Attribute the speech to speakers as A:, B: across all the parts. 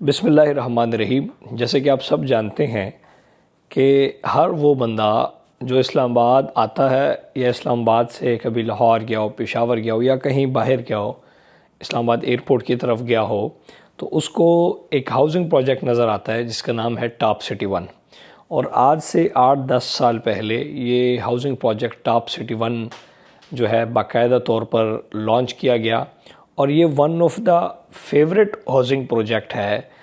A: बिस्मिल्लाहिर्रहमानिर्रहीम। जैसे कि आप सब जानते हैं कि हर वो बंदा जो इस्लामाबाद आता है या इस्लामाबाद से कभी लाहौर गया हो, पेशावर गया हो या कहीं बाहर गया हो, इस्लामाबाद एयरपोर्ट की तरफ गया हो, तो उसको एक हाउसिंग प्रोजेक्ट नज़र आता है जिसका नाम है टॉप सिटी वन। और आज से 8-10 साल पहले ये housing project top city one जो है बाकायदा तौर पर लॉन्च किया गया और ये one of the favourite housing project है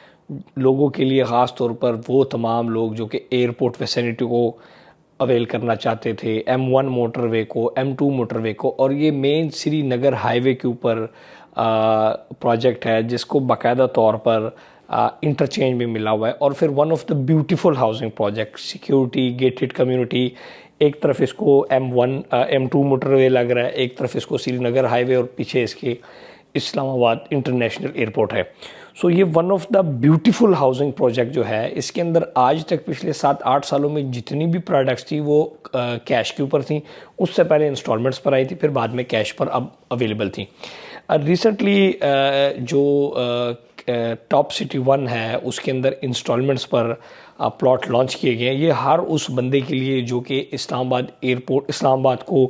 A: लोगों के लिए, ख़ास तौर पर वो तमाम लोग जो कि एयरपोर्ट फैसिलिटी को अवेल करना चाहते थे, M1 मोटरवे को, M2 मोटरवे को। और ये मेन श्रीनगर हाईवे के ऊपर प्रोजेक्ट है जिसको बाकायदा तौर पर इंटरचेंज भी मिला हुआ है। और फिर one of the beautiful housing project, security, gated community, एक तरफ इसको M1 M2 मोटरवे लग रहा है, एक तरफ इसको श्रीनगर हाईवे और पीछे इसके इस्लामाबाद इंटरनेशनल एयरपोर्ट है। सो ये one of the beautiful housing project जो है, इसके अंदर आज तक पिछले 7-8 सालों में जितनी भी प्रोडक्ट्स थी वो कैश के ऊपर थी। उससे पहले इंस्टॉलमेंट्स पर आई थी, फिर बाद में कैश पर अब अवेलेबल थी। रिसेंटली जो टॉप सिटी वन है उसके अंदर इंस्टॉलमेंट्स पर प्लॉट लॉन्च किए गए हैं। ये हर उस बंदे के लिए जो कि इस्लामाबाद एयरपोर्ट, इस्लामाबाद को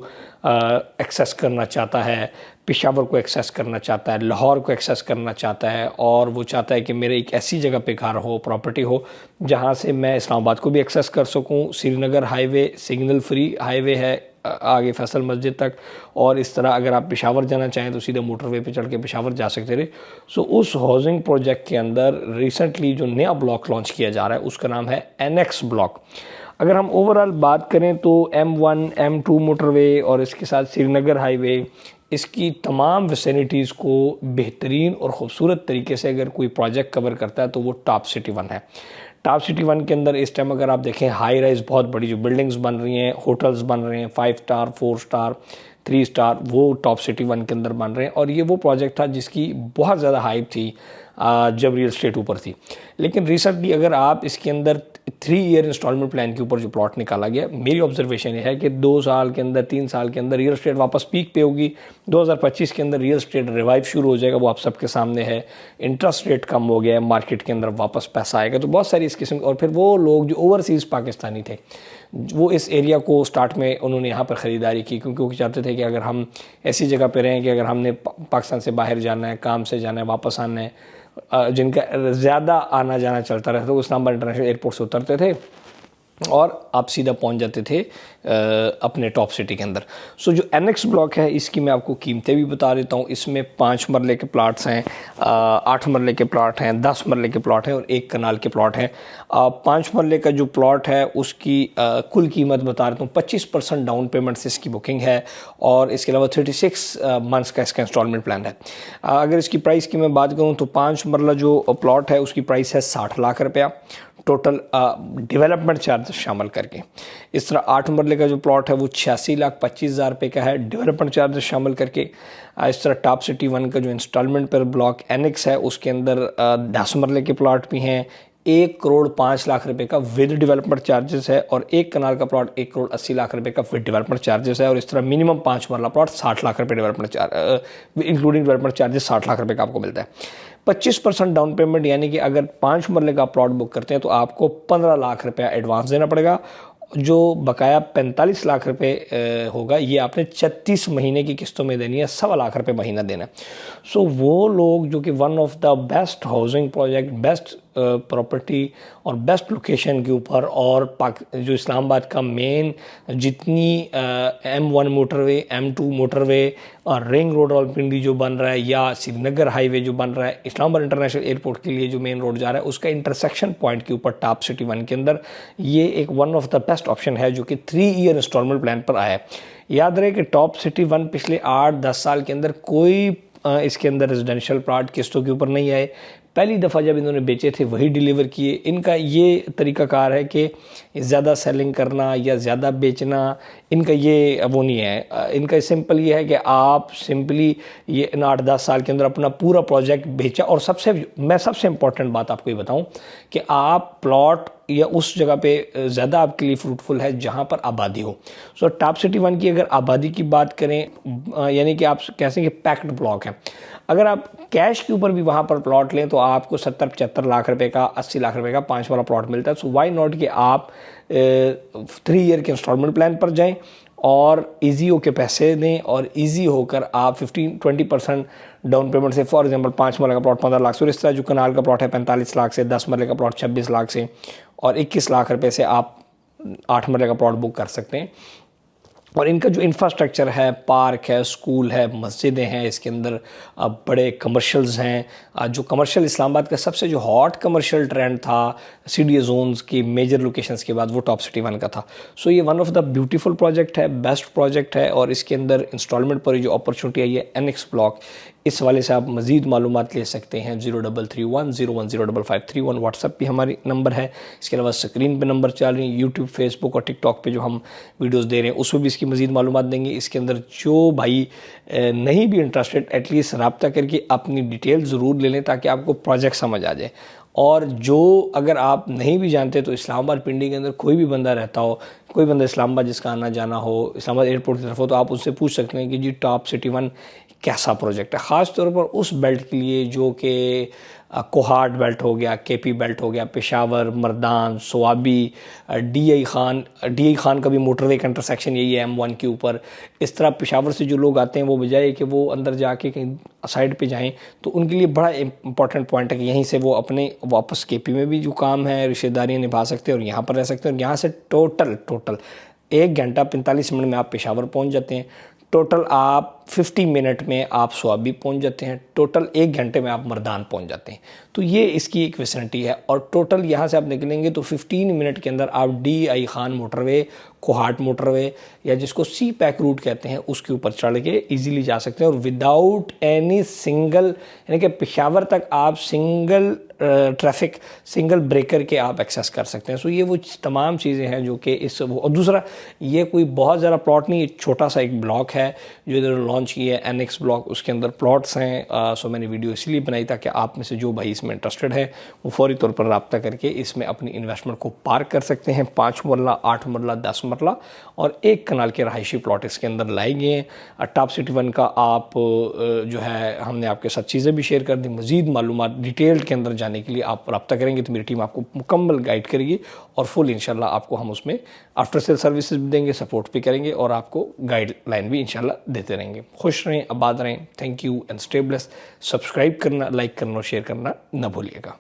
A: एक्सेस करना चाहता है, पेशावर को एक्सेस करना चाहता है, लाहौर को एक्सेस करना चाहता है, और वो चाहता है कि मेरे एक ऐसी जगह पे घर हो, प्रॉपर्टी हो जहाँ से मैं इस्लामाबाद को भी एक्सेस कर सकूँ। Srinagar highway signal free highway है आगे फैसल मस्जिद तक, और इस तरह अगर आप पेशावर जाना चाहें तो सीधे मोटरवे पे चढ़ के पेशावर जा सकते थे। सो उस हाउसिंग प्रोजेक्ट के अंदर रिसेंटली जो नया ब्लॉक लॉन्च किया जा रहा है उसका नाम है एनेक्स ब्लॉक। अगर हम ओवरऑल बात करें तो M1 M2 मोटरवे और इसके साथ श्रीनगर हाईवे, इसकी तमाम विसिनिटीज़ को बेहतरीन और ख़ूबसूरत तरीके से अगर कोई प्रोजेक्ट कवर करता है तो वो टॉप सिटी वन है। टॉप सिटी वन के अंदर इस टाइम अगर आप देखें हाई राइज बहुत बड़ी जो बिल्डिंग्स बन रही हैं, होटल्स बन रहे हैं, 5 स्टार 4 स्टार 3 स्टार, वो टॉप सिटी वन के अंदर बन रहे हैं। और ये वो प्रोजेक्ट था जिसकी बहुत ज़्यादा हाइप थी जब रियल स्टेट ऊपर थी। लेकिन रिसेंटली अगर आप इसके अंदर 3 ईयर इंस्टॉलमेंट प्लान के ऊपर जो प्लॉट निकाला गया, मेरी ऑब्जर्वेशन ये है कि 2 साल के अंदर 3 साल के अंदर रियल स्टेट वापस पीक पे होगी। 2025 के अंदर रियल स्टेट रिवाइव शुरू हो जाएगा, वो आप सबके सामने है। इंटरेस्ट रेट कम हो गया है, मार्केट के अंदर वापस पैसा आएगा, तो बहुत सारी इस किस्म। और फिर वो लोग जो ओवरसीज़ पाकिस्तानी थे वो इस एरिया को स्टार्ट में उन्होंने यहाँ पर ख़रीदारी की, क्योंकि वो चाहते थे कि अगर हम ऐसी जगह पे रहें कि अगर हमने पाकिस्तान से बाहर जाना है, काम से जाना है, वापस आना है, जिनका ज़्यादा आना जाना चलता रहता था, वो इस्लामाबाद इंटरनेशनल एयरपोर्ट से उतरते थे और आप सीधा पहुंच जाते थे अपने टॉप सिटी के अंदर। सो जो एनेक्स ब्लॉक है इसकी मैं आपको कीमतें भी बता देता हूँ। इसमें 5 मरले के प्लाट्स हैं, 8 मरले के प्लाट हैं, 10 मरले के प्लाट हैं और 1 कनाल के प्लाट हैं। 5 मरले का जो प्लाट है उसकी कुल कीमत बता देता हूँ। 25% डाउन पेमेंट से इसकी बुकिंग है और इसके अलावा 36 मंथ्स का इसका इंस्टॉलमेंट प्लान है। अगर इसकी प्राइस की मैं बात करूँ तो 5 मरला जो प्लाट है उसकी प्राइस है 60 लाख रुपया, टोटल डेवलपमेंट चार्ज शामिल करके। इस तरह 8 मरले का जो प्लॉट है वो 86,25,000 रुपये का है, डेवलपमेंट चार्ज शामिल करके। इस तरह टॉप सिटी वन का जो इंस्टॉलमेंट पर ब्लॉक एनेक्स है उसके अंदर 10 मरले के प्लॉट भी हैं, 1,05,00,000 रुपये का विद डेवलपमेंट चार्जेस है, और 1 कनाल का प्लॉट 1,80,00,000 रुपये का विद डेवलपमेंट चार्जेस है। और इस तरह मिनिमम 5 मरला प्लॉट 60 लाख रुपये development charge including development charges 60 lakh रुपये का आपको मिलता है। 25% डाउन पेमेंट, यानी कि अगर 5 मरले का प्लॉट बुक करते हैं तो आपको 15 लाख रुपया एडवांस देना पड़ेगा। जो बकाया 45 लाख रुपए होगा ये आपने 36 महीने की किस्तों में देनी है, 1.25 लाख रुपए महीना देना है। सो वो लोग जो कि one of the best housing project, best property और बेस्ट लोकेशन के ऊपर, और जो इस्लामाबाद का मेन जितनी M1 मोटरवे, M2 मोटरवे और रिंग रोड रावलपिंडी जो बन रहा है, या श्रीनगर हाईवे जो बन रहा है, इस्लामाबाद इंटरनेशनल एयरपोर्ट के लिए जो मेन रोड जा रहा है, उसका इंटरसेक्शन पॉइंट के ऊपर टॉप सिटी वन के अंदर ये एक one of the best option है जो कि 3 ईयर इंस्टॉलमेंट प्लान पर आया है। याद रहे कि टॉप सिटी वन पिछले 8-10 साल के अंदर कोई इसके अंदर रेजिडेंशियल प्लॉट किस्तों के ऊपर नहीं आए। पहली दफ़ा जब इन्होंने बेचे थे वही डिलीवर किए। इनका ये तरीक़ाकार है कि ज़्यादा सेलिंग करना या ज़्यादा बेचना, इनका ये वो नहीं है। इनका सिंपल ये है कि आप सिंपली ये इन 8-10 साल के अंदर अपना पूरा प्रोजेक्ट बेचा। और सबसे इम्पॉर्टेंट बात आपको ये बताऊं कि आप प्लॉट या उस जगह पे ज़्यादा आपके लिए फ्रूटफुल है जहाँ पर आबादी हो। सो टॉप सिटी 1 की अगर आबादी की बात करें, यानी कि आप कह सकते हैं कि पैक्ड ब्लॉक है। अगर आप कैश के ऊपर भी वहाँ पर प्लॉट लें तो आपको 70-75 लाख रुपए का, 80 लाख रुपए का 5 वाला प्लॉट मिलता है। सो वाई नॉट कि आप 3 ईयर के इंस्टॉलमेंट प्लान पर जाएं और ईजी होकर पैसे दें और ईजी होकर आप 15-20% डाउन पेमेंट से, फॉर एग्जांपल 5 मरले का प्लॉट 15 लाख से, और इस तरह जो कनाल का प्लॉट है 45 लाख से, 10 मरले का प्लॉट 26 लाख से, और 21 लाख रुपए से आप 8 मरले का प्लॉट बुक कर सकते हैं। और इनका जो इंफ्रास्ट्रक्चर है, पार्क है, स्कूल है, मस्जिदें हैं, इसके अंदर बड़े कमर्शियल्स हैं। जो कमर्शियल इस्लामाबाद का सबसे जो हॉट कमर्शियल ट्रेंड था CDA जोन्स की मेजर लोकेशंस के बाद, वो टॉप सिटी 1 का था। सो ये one of the beautiful project है, बेस्ट प्रोजेक्ट है, और इसके अंदर इंस्टॉलमेंट पर जो अपॉर्चुनिटी आई है NX ब्लॉक, इस वाले से आप मज़ीद मालूमात ले सकते हैं। 0331010531 व्हाट्सएप भी हमारी नंबर है। इसके अलावा स्क्रीन पे नंबर चल रही है, यूट्यूब, फेसबुक और टिकटॉक पे जो हम वीडियोस दे रहे हैं उसमें भी इसकी मज़ीद मालूमात देंगे। इसके अंदर जो भाई नहीं भी इंटरेस्टेड, एटलीस्ट रब्ता करके अपनी डिटेल ज़रूर ले लें ताकि आपको प्रोजेक्ट समझ आ जाए। और जो अगर आप नहीं भी जानते तो इस्लामाबाद पिंडी के अंदर कोई भी बंदा रहता हो, कोई बंदा इस्लामाबाद जिसका आना जाना हो, इस्लामाबाद एयरपोर्ट की तरफ हो, तो आप उससे पूछ सकते हैं कि जी टॉप सिटी 1 कैसा प्रोजेक्ट है। ख़ास तौर पर उस बेल्ट के लिए जो कि कोहाट बेल्ट हो गया, KP बेल्ट हो गया, पेशावर, मर्दान, सोआबी, DI खान का भी मोटरवे का इंटरसेक्शन यही है M1 के ऊपर। इस तरह पेशावर से जो लोग आते हैं वो बजाय कि वो अंदर जाके कहीं साइड पे जाएं, तो उनके लिए बड़ा इंपॉर्टेंट पॉइंट है कि यहीं से वो अपने वापस KP में भी जो काम है रिश्तेदारियाँ निभा सकते हैं और यहाँ पर रह सकते हैं। और यहाँ से टोटल 1 घंटा 45 मिनट में आप पेशावर पहुँच जाते हैं। टोटल आप 50 मिनट में आप स्वाबी पहुंच जाते हैं। टोटल 1 घंटे में आप मर्दान पहुंच जाते हैं। तो ये इसकी एक फैसिलिटी है। और टोटल यहाँ से आप निकलेंगे तो 15 मिनट के अंदर आप DI Khan motorway, Kohat motorway, या जिसको CPAC रूट कहते हैं, उसके ऊपर चढ़ के इजीली जा सकते हैं और विदाउट एनी सिंगल, यानी कि पेशावर तक आप सिंगल ट्रैफिक, सिंगल ब्रेकर के आप एक्सेस कर सकते हैं। सो ये वो तमाम चीज़ें हैं जो कि इस वो। और दूसरा, ये कोई बहुत ज़्यादा प्लॉट नहीं, ये छोटा सा एक ब्लॉक है जो इधर लॉन्च किया है NX ब्लॉक, उसके अंदर प्लॉट्स हैं। सो मैंने वीडियो इसलिए बनाई ताकि आप में से जो भाई इसमें इंटरेस्टेड है वो फौरी तौर पर रब्ता करके इसमें अपनी इन्वेस्टमेंट को पार्क कर सकते हैं। 5 मरला, 8 मरला, 10 मरला और 1 कनाल के रहायशी प्लॉट इसके अंदर लाए गए हैं। टॉप सिटी 1 का आप जो है हमने आपके साथ चीज़ें भी शेयर कर दी। मज़ीद मालूमात डिटेल के अंदर जाने के लिए आप रब्ता करेंगे तो मेरी टीम आपको मुकम्मल गाइड करेगी और फुल इंशाल्लाह आपको हम उसमें आफ्टर सेल सर्विसेज भी देंगे, सपोर्ट भी करेंगे और आपको गाइडलाइन भी इंशाल्लाह देते रहेंगे। खुश रहें, आबाद रहें। Thank you and stay blessed. Subscribe करना, लाइक करना और शेयर करना ना भूलिएगा।